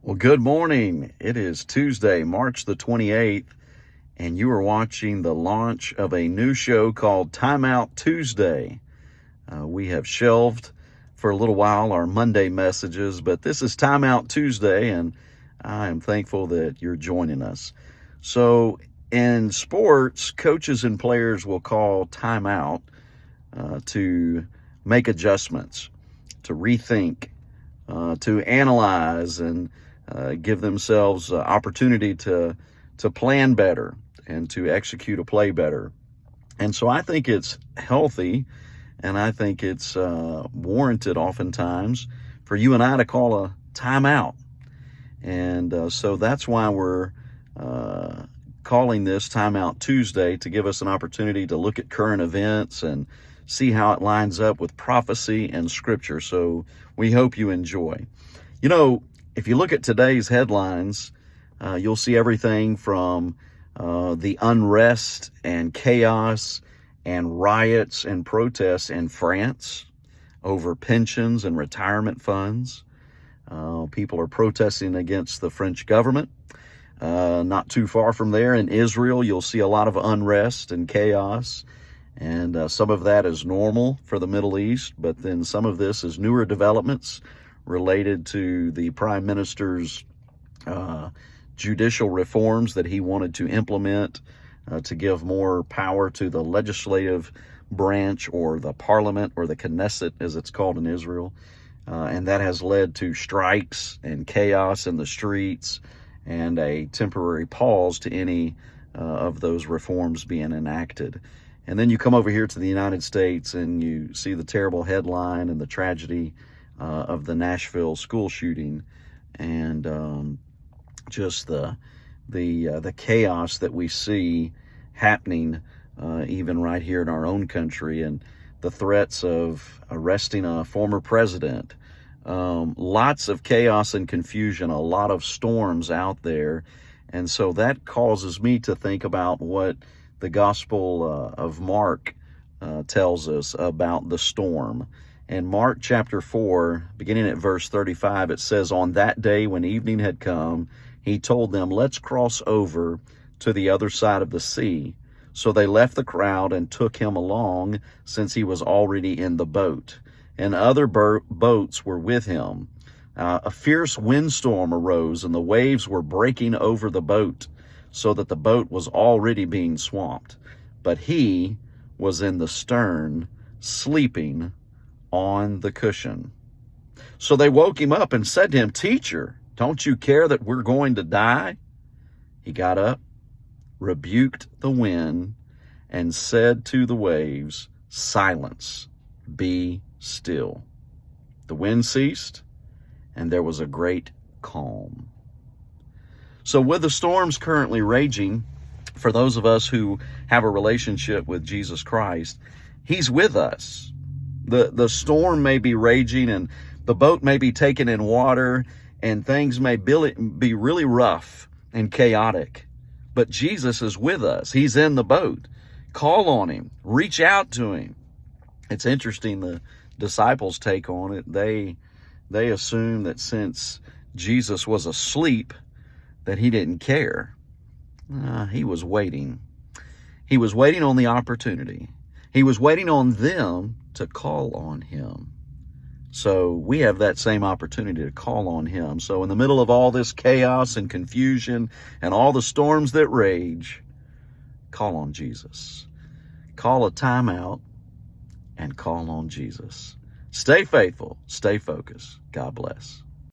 Well, good morning. It is Tuesday, March the 28th, and you are watching the launch of a new show called Timeout Tuesday. We have shelved for a little while our Monday messages, but this is Timeout Tuesday, and I am thankful that you're joining us. So in sports, coaches and players will call timeout to make adjustments, to rethink, to analyze, and give themselves opportunity to plan better and to execute a play better. And so I think it's healthy, and I think it's warranted oftentimes for you and I to call a timeout. And so that's why we're calling this Timeout Tuesday, to give us an opportunity to look at current events and see how it lines up with prophecy and scripture. So we hope you enjoy. You know, if you look at today's headlines, you'll see everything from the unrest and chaos and riots and protests in France over pensions and retirement funds. People are protesting against the French government. Not too far from there in Israel, you'll see a lot of unrest and chaos. And some of that is normal for the Middle East, but then some of this is newer developments related to the Prime Minister's judicial reforms that he wanted to implement to give more power to the legislative branch, or the parliament, or the Knesset as it's called in Israel. And that has led to strikes and chaos in the streets and a temporary pause to any of those reforms being enacted. And then you come over here to the United States and you see the terrible headline and the tragedy of the Nashville school shooting, and just the chaos that we see happening even right here in our own country, and the threats of arresting a former president. Lots of chaos and confusion, a lot of storms out there. And so that causes me to think about what the Gospel of Mark tells us about the storm. In Mark chapter 4, beginning at verse 35, it says, "On that day when evening had come, he told them, 'Let's cross over to the other side of the sea.' So they left the crowd and took him along, since he was already in the boat. And other boats were with him. A fierce windstorm arose, and the waves were breaking over the boat, so that the boat was already being swamped. But he was in the stern, sleeping on the cushion. So they woke him up and said to him, 'Teacher, don't you care that we're going to die?' He got up, rebuked the wind, and said to the waves, 'Silence, be still.' The wind ceased, and there was a great calm." So with the storms currently raging, for those of us who have a relationship with Jesus Christ, he's with us. The storm may be raging, and the boat may be taken in water, and things may be really rough and chaotic. But Jesus is with us. He's in the boat. Call on him. Reach out to him. It's interesting, the disciples' take on it. They assume that since Jesus was asleep, that he didn't care. He was waiting. He was waiting on the opportunity. He was waiting on them to call on him. So we have that same opportunity to call on him. So in the middle of all this chaos and confusion and all the storms that rage, call on Jesus. Call a timeout and call on Jesus. Stay faithful. Stay focused. God bless.